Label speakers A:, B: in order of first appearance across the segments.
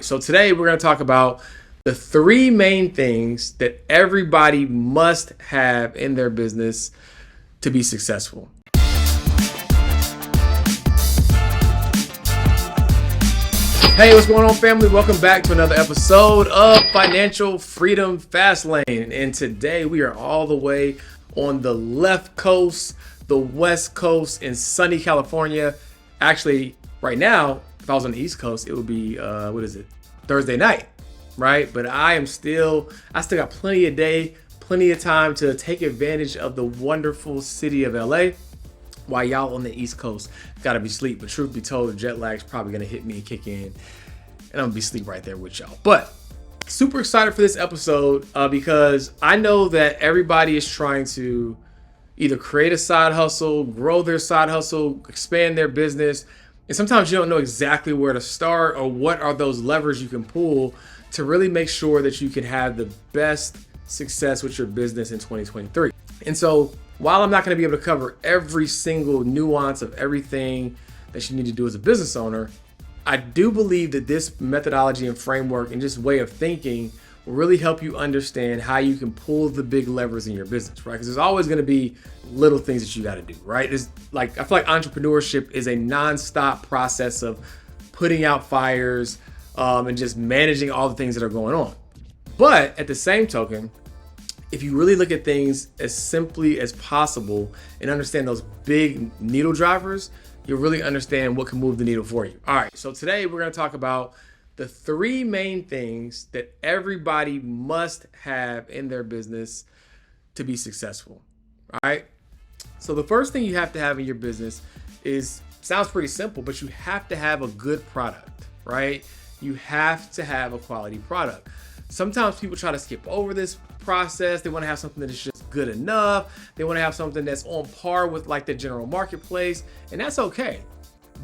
A: So today we're going to talk about the three main things that everybody must have in their business to be successful. Hey, what's going on, family? Welcome back to another episode of Financial Freedom Fastlane. And today we are all the way on the left coast, the west coast in sunny California. Actually, right now, if I was on the East Coast, it would be, Thursday night, right? But I still got plenty of day, plenty of time to take advantage of the wonderful city of LA while y'all on the East Coast gotta be asleep. But truth be told, the jet lag's probably gonna hit me and kick in, and I'm gonna be asleep right there with y'all. But super excited for this episode because I know that everybody is trying to either create a side hustle, grow their side hustle, expand their business. And sometimes you don't know exactly where to start or what are those levers you can pull to really make sure that you can have the best success with your business in 2023. And so while I'm not going to be able to cover every single nuance of everything that you need to do as a business owner, I do believe that this methodology and framework and just way of thinking will really help you understand how you can pull the big levers in your business, right? Because there's always going to be little things that you got to do, right? It's like, I feel like entrepreneurship is a nonstop process of putting out fires and just managing all the things that are going on. But at the same token, if you really look at things as simply as possible and understand those big needle drivers, you'll really understand what can move the needle for you. All right, so today we're going to talk about the three main things that everybody must have in their business to be successful. All right. So the first thing you have to have in your business sounds pretty simple, but you have to have a good product, right? You have to have a quality product. Sometimes people try to skip over this process. They want to have something that is just good enough. They want to have something that's on par with like the general marketplace, and that's okay.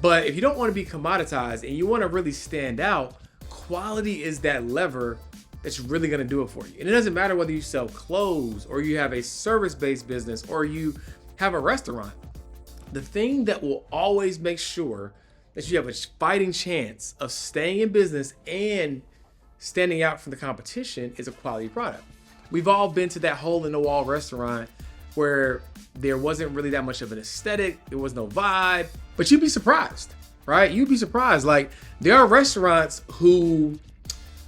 A: But if you don't want to be commoditized and you want to really stand out, quality is that lever that's really going to do it for you. And it doesn't matter whether you sell clothes or you have a service-based business or you have a restaurant. The thing that will always make sure that you have a fighting chance of staying in business and standing out from the competition is a quality product. We've all been to that hole-in-the-wall restaurant where there wasn't really that much of an aesthetic, there was no vibe, but you'd be surprised, right? You'd be surprised. Like, there are restaurants who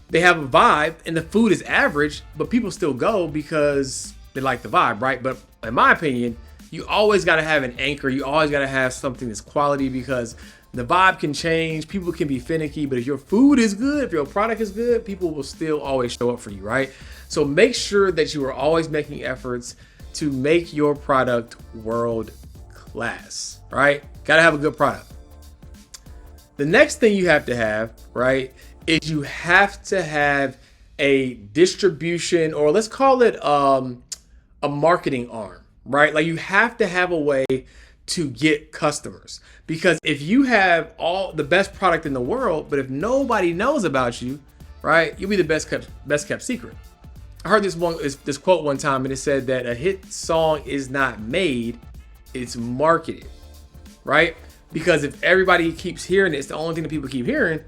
A: they have a vibe and the food is average, but people still go because they like the vibe, right? But in my opinion, you always got to have an anchor. You always got to have something that's quality because the vibe can change. People can be finicky, but if your food is good, if your product is good, people will still always show up for you, right? So make sure that you are always making efforts to make your product world class, right? Got to have a good product. The next thing you have to have, right, is you have to have a distribution, or let's call it a marketing arm, right? Like, you have to have a way to get customers, because if you have all the best product in the world, but if nobody knows about you, right, you'll be the best kept secret. I heard this quote one time, and it said that a hit song is not made, it's marketed, right? Because if everybody keeps hearing it, it's the only thing that people keep hearing,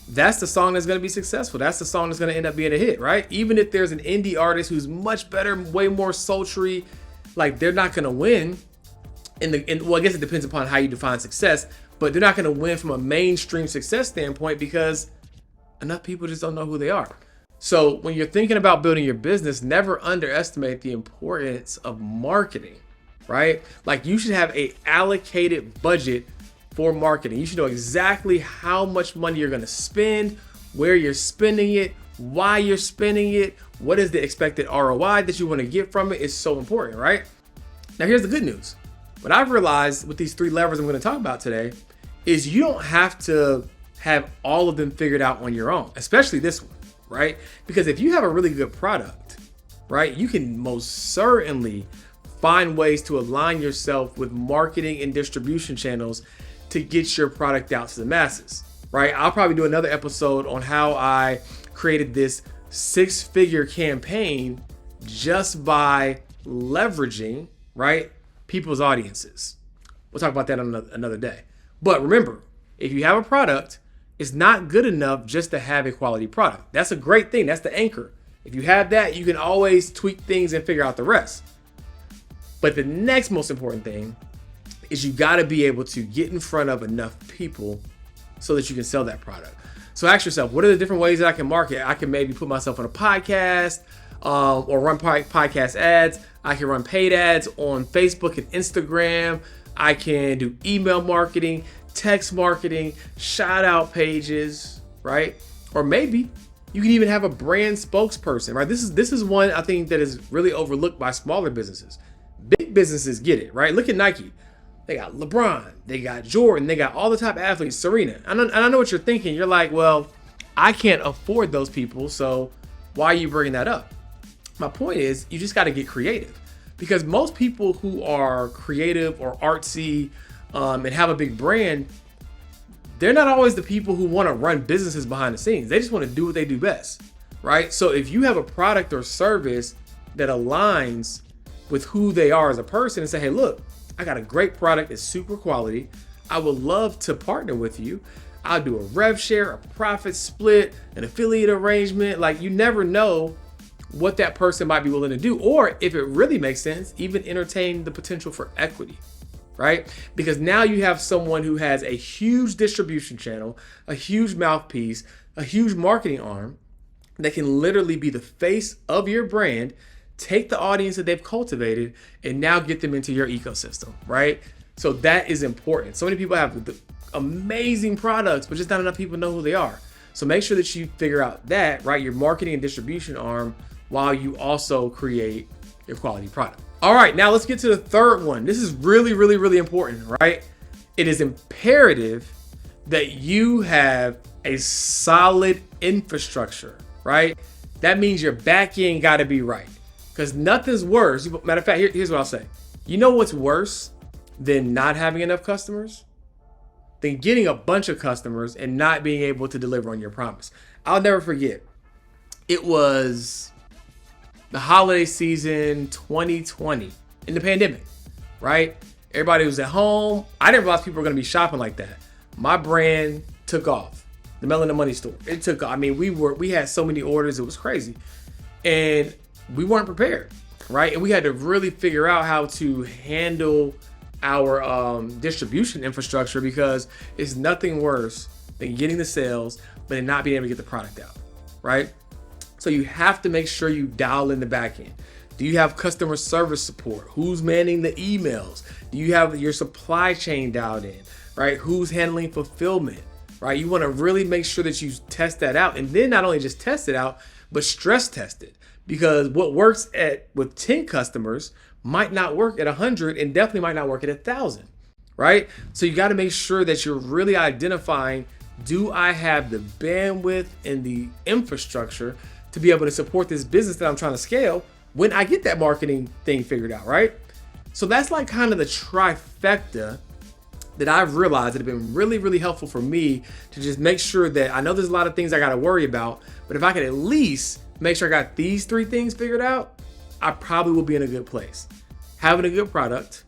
A: that's the song that's going to be successful. That's the song that's going to end up being a hit, right? Even if there's an indie artist who's much better, way more sultry, like, they're not going to win. Well, I guess it depends upon how you define success, but they're not going to win from a mainstream success standpoint because enough people just don't know who they are. So when you're thinking about building your business, never underestimate the importance of marketing, right? Like, you should have a allocated budget for marketing. You should know exactly how much money you're going to spend, where you're spending it, why you're spending it, what is the expected ROI that you want to get from it. Is so important, right? Now, here's the good news. What I've realized with these three levers I'm going to talk about today is you don't have to have all of them figured out on your own, especially this one, right? Because if you have a really good product, right, you can most certainly find ways to align yourself with marketing and distribution channels to get your product out to the masses, right? I'll probably do another episode on how I created this 6-figure campaign just by leveraging, right, people's audiences. We'll talk about that on another day. But remember, if you have a product, It's not good enough just to have a quality product. That's a great thing. That's the anchor. If you have that, you can always tweak things and figure out the rest. But the next most important thing is you got to be able to get in front of enough people so that you can sell that product. So ask yourself, what are the different ways that I can market? I can maybe put myself on a podcast or run podcast ads. I can run paid ads on Facebook and Instagram. I can do email marketing, text marketing, shout out pages, right? Or maybe you can even have a brand spokesperson, right? This is one I think that is really overlooked by smaller businesses. Big businesses get it, right? Look at Nike. They got LeBron, they got Jordan, they got all the top athletes, Serena. And I know what you're thinking. You're like, well, I can't afford those people, so why are you bringing that up? My point is, you just got to get creative. Because most people who are creative or artsy and have a big brand, they're not always the people who want to run businesses behind the scenes. They just want to do what they do best, right? So if you have a product or service that aligns with who they are as a person and say, hey, look, I got a great product. It's super quality. I would love to partner with you. I'll do a rev share, a profit split, an affiliate arrangement. Like, you never know what that person might be willing to do. Or if it really makes sense, even entertain the potential for equity, right? Because now you have someone who has a huge distribution channel, a huge mouthpiece, a huge marketing arm that can literally be the face of your brand, take the audience that they've cultivated, and now get them into your ecosystem, right? So that is important. So many people have the amazing products, but just not enough people know who they are. So make sure that you figure out that, right? Your marketing and distribution arm, while you also create your quality product. All right, now let's get to the third one. This is really, really, really important, right? It is imperative that you have a solid infrastructure, right? That means your back end got to be right. Because nothing's worse. Matter of fact, here's what I'll say. You know what's worse than not having enough customers? Than getting a bunch of customers and not being able to deliver on your promise. I'll never forget. It was the holiday season 2020 in the pandemic, right? Everybody was at home. I didn't realize people were going to be shopping like that. My brand took off. The Melanin Money Store. It took off. I mean, we had so many orders. It was crazy. And we weren't prepared, right? And we had to really figure out how to handle our distribution infrastructure, because it's nothing worse than getting the sales but then not being able to get the product out, right? So you have to make sure you dial in the back end. Do you have customer service support? Who's manning the emails? Do you have your supply chain dialed in, right? Who's handling fulfillment, right? You want to really make sure that you test that out, and then not only just test it out, but stress test it. Because what works with 10 customers might not work at 100, and definitely might not work at 1,000, right? So you got to make sure that you're really identifying, do I have the bandwidth and the infrastructure to be able to support this business that I'm trying to scale when I get that marketing thing figured out, right? So that's like kind of the trifecta that I've realized that have been really, really helpful for me to just make sure that I know there's a lot of things I got to worry about, but if I can at least make sure I got these 3 things figured out, I probably will be in a good place. Having a good product,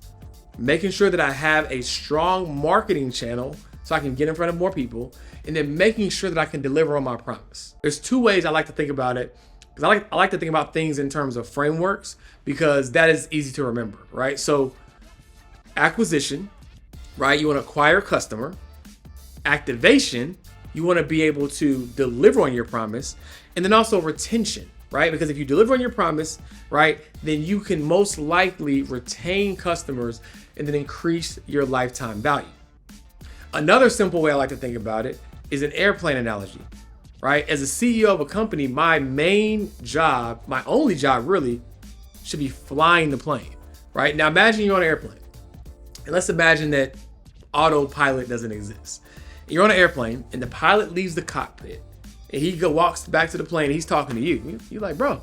A: making sure that I have a strong marketing channel so I can get in front of more people, and then making sure that I can deliver on my promise. There's 2 ways I like to think about it, because I like to think about things in terms of frameworks, because that is easy to remember, right? So acquisition, right? You want to acquire a customer. Activation, you want to be able to deliver on your promise. And then also retention, right? Because if you deliver on your promise, right, then you can most likely retain customers and then increase your lifetime value. Another simple way I like to think about it is an airplane analogy, right? As a CEO of a company, my main job, my only job really, should be flying the plane, right? Now imagine you're on an airplane, and let's imagine that autopilot doesn't exist. You're on an airplane and the pilot leaves the cockpit and he walks back to the plane. He's talking to you. You're like, bro,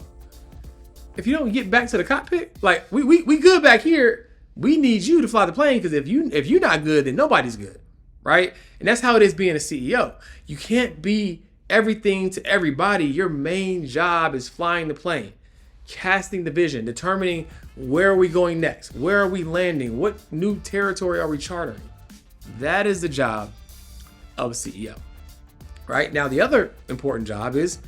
A: if you don't get back to the cockpit, like we good back here. We need you to fly the plane, because if you're not good, then nobody's good, right? And that's how it is being a CEO. You can't be everything to everybody. Your main job is flying the plane, casting the vision, determining where are we going next, where are we landing, what new territory are we chartering. That is the job of a CEO. right? Now, the other important job is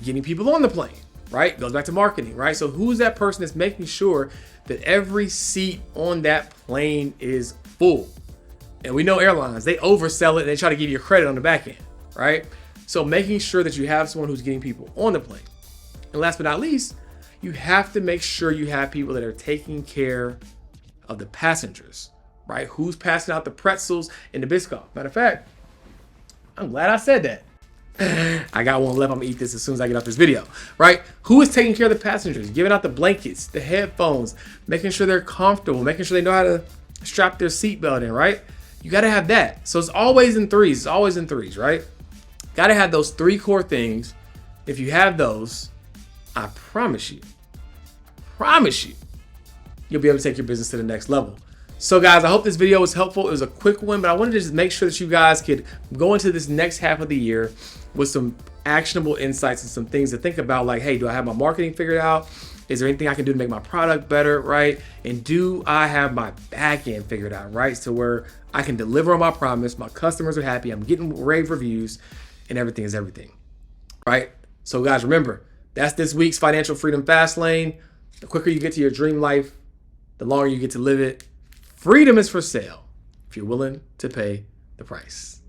A: getting people on the plane, right? Goes back to marketing, right? So who's that person that's making sure that every seat on that plane is full? And we know airlines, they oversell it and they try to give you credit on the back end, right? So making sure that you have someone who's getting people on the plane. And last but not least, you have to make sure you have people that are taking care of the passengers, right? Who's passing out the pretzels and the Biscoff? Matter of fact, I'm glad I said that. I got one left. I'm gonna eat this as soon as I get off this video, right? Who is taking care of the passengers? Giving out the blankets, the headphones, making sure they're comfortable, making sure they know how to strap their seatbelt in, right? You gotta have that. So it's always in threes. It's always in threes, right? Gotta have those three core things. If you have those, I promise you, you'll be able to take your business to the next level. So guys, I hope this video was helpful. It was a quick one, but I wanted to just make sure that you guys could go into this next half of the year with some actionable insights and some things to think about, like, hey, do I have my marketing figured out? Is there anything I can do to make my product better, right? And do I have my back end figured out, right? So where I can deliver on my promise, my customers are happy, I'm getting rave reviews, and everything is everything, right? So guys, remember, that's this week's Financial Freedom Fast Lane. The quicker you get to your dream life, the longer you get to live it. Freedom is for sale if you're willing to pay the price.